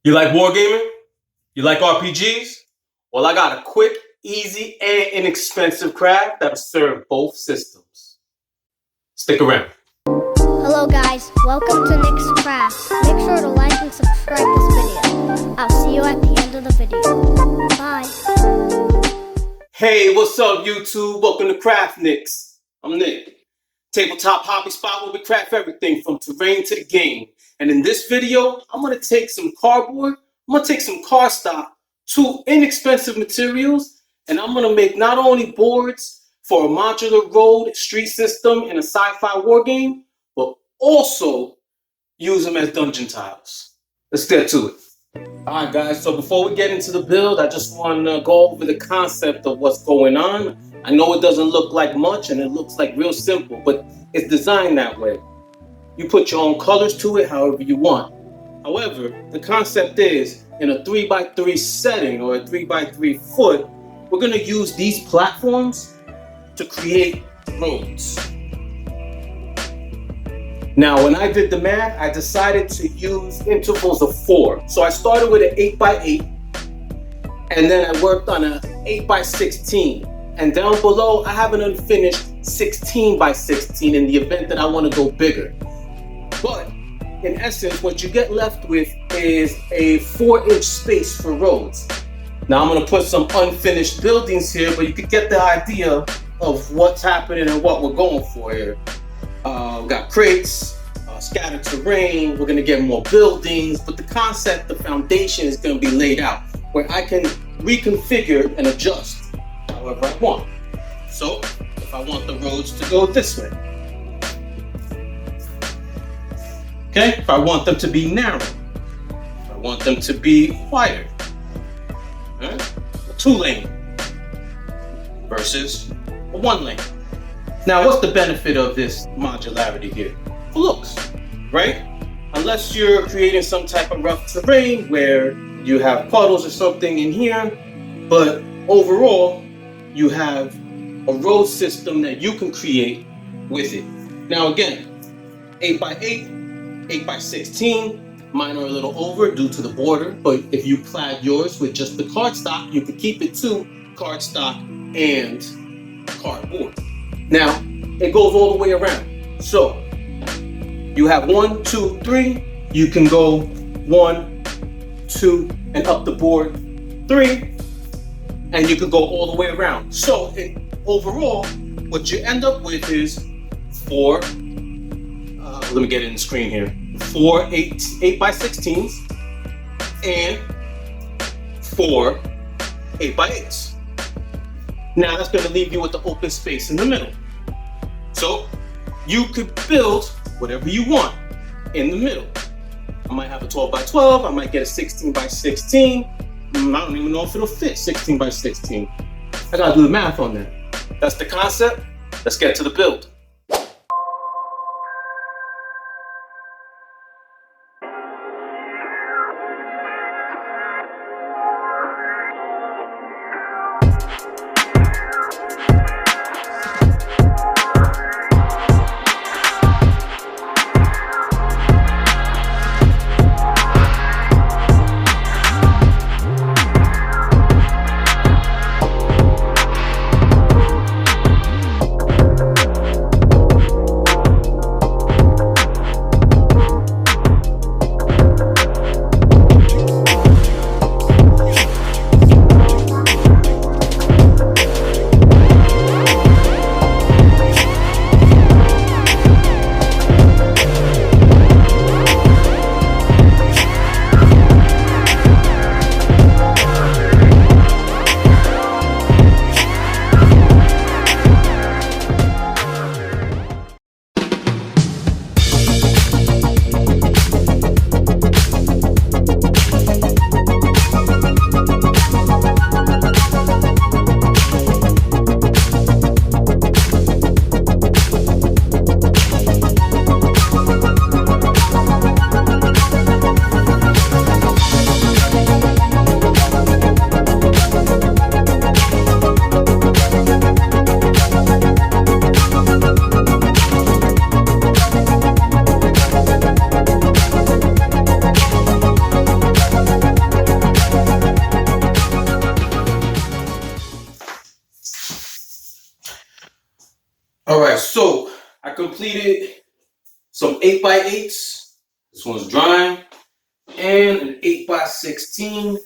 You like wargaming? You like RPGs? Well, I got a quick, easy, and inexpensive craft that'll serve both systems. Stick around. Hello guys, welcome to Nick's Craft. Make sure to like and subscribe this video. I'll see you at the end of the video. Bye. Hey, what's up YouTube? Welcome to Craft Nicks. I'm Nick. Tabletop hobby spot where we craft everything from terrain to the game. And in this video, I'm going to take some cardboard, I'm going to take some cardstock, two inexpensive materials, and I'm going to make not only boards for a modular road street system in a sci-fi war game, but also use them as dungeon tiles. Let's get to it. Alright guys, so before we get into the build, I just want to go over the concept of what's going on. I know it doesn't look like much and it looks like real simple, but it's designed that way. You put your own colors to it however you want. However, the concept is in a 3x3 setting or a 3x3 foot, we're going to use these platforms to create roads. Now, when I did the math, I decided to use intervals of 4. So I started with an 8x8, and then I worked on an 8x16. And down below, I have an unfinished 16x16 in the event that I want to go bigger. But in essence, what you get left with is a 4-inch space for roads. Now I'm going to put some unfinished buildings here, but you could get the idea of what's happening and what we're going for here. We've got crates, scattered terrain, we're going to get more buildings, but the concept, the foundation is going to be laid out where I can reconfigure and adjust however I want. So if I want the roads to go this way, okay, if I want them to be narrow, if I want them to be wider, right? A 2-lane versus a 1-lane. Now, what's the benefit of this modularity here? For looks, right? Unless you're creating some type of rough terrain where you have puddles or something in here, but overall, you have a road system that you can create with it. Now again, 8x8, 8x16, mine are a little over due to the border, but if you clad yours with just the cardstock, you could keep it to cardstock and cardboard. Now, it goes all the way around. So, you have 1, 2, 3, you can go 1, 2, and up the board, 3, and you can go all the way around. So, overall, what you end up with is 4, let me get it in the screen here, 4 8x16s and 4 8x8s. Now that's going to leave you with the open space in the middle. So you could build whatever you want in the middle. I might have a 12x12, I might get a 16x16. I don't even know if it'll fit 16x16. I gotta do the math on that. That's the concept. Let's get to the build. So I completed some 8x8s. This one's drying. And an 8x16.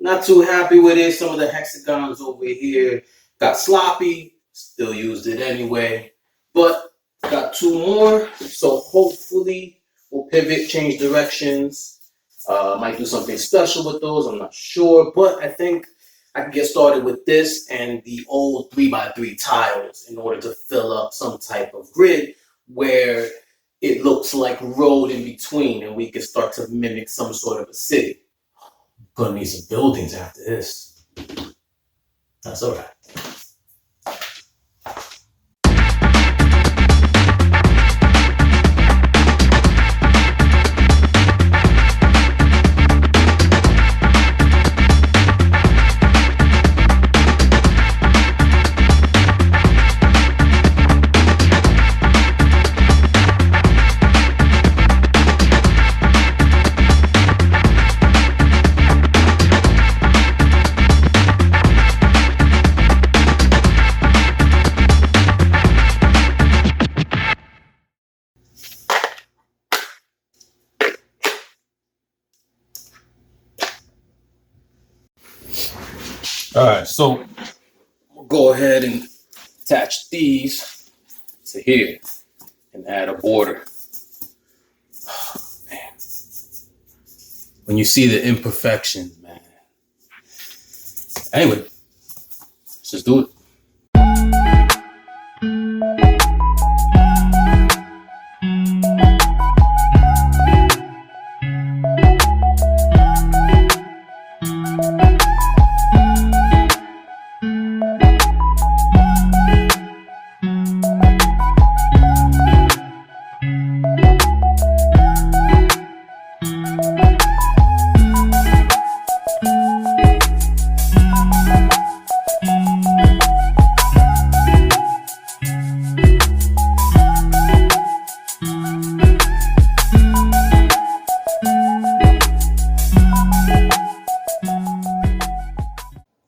Not too happy with it. Some of the hexagons over here got sloppy. Still used it anyway. But got two more. So hopefully we'll pivot, change directions. Might do something special with those. I'm not sure. But I think I can get started with this and the old 3x3 tiles in order to fill up some type of grid where it looks like road in between and we can start to mimic some sort of a city. Gonna need some buildings after this. That's all right. All right, so we'll go ahead and attach these to here and add a border. Oh, man. When you see the imperfections, man. Anyway, let's just do it.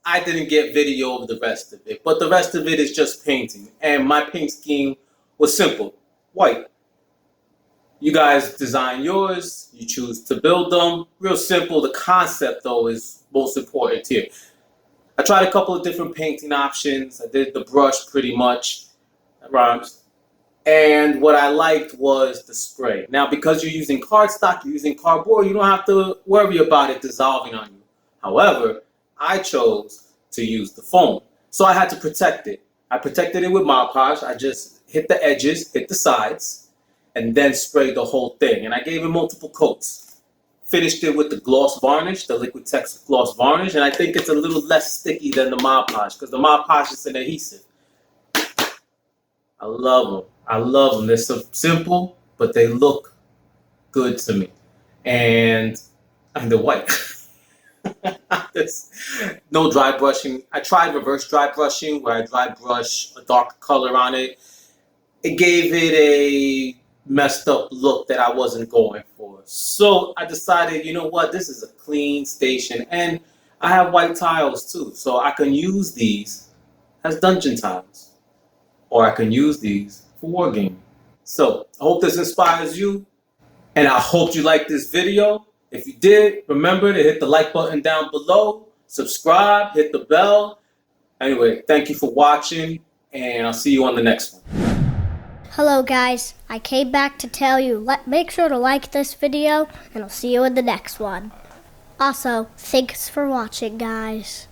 I didn't get video of the rest of it, but the rest of it is just painting. And my paint scheme was simple, white. You guys design yours, you choose to build them. Real simple. The concept, though, is most important here. I tried a couple of different painting options. I did the brush pretty much. That rhymes. And what I liked was the spray. Now, because you're using cardstock, you're using cardboard, you don't have to worry about it dissolving on you. However, I chose to use the foam. So I had to protect it. I protected it with Mod Podge. I just hit the edges, hit the sides, and then sprayed the whole thing. And I gave it multiple coats. Finished it with the gloss varnish, the liquid text gloss varnish, and I think it's a little less sticky than the Mod Podge because the Mod Podge is an adhesive. I love them. I love them. They're so simple, but they look good to me. And they're white. No dry brushing. I tried reverse dry brushing where I dry brush a dark color on it. It gave it a messed up look that I wasn't going for. So I decided, you know what, this is a clean station and I have white tiles too. So I can use these as dungeon tiles or I can use these for wargaming. So I hope this inspires you and I hope you liked this video. If you did, remember to hit the like button down below, subscribe, hit the bell. Anyway, thank you for watching, and I'll see you on the next one. Hello guys, I came back to tell you, make sure to like this video, and I'll see you in the next one. Also, thanks for watching, guys.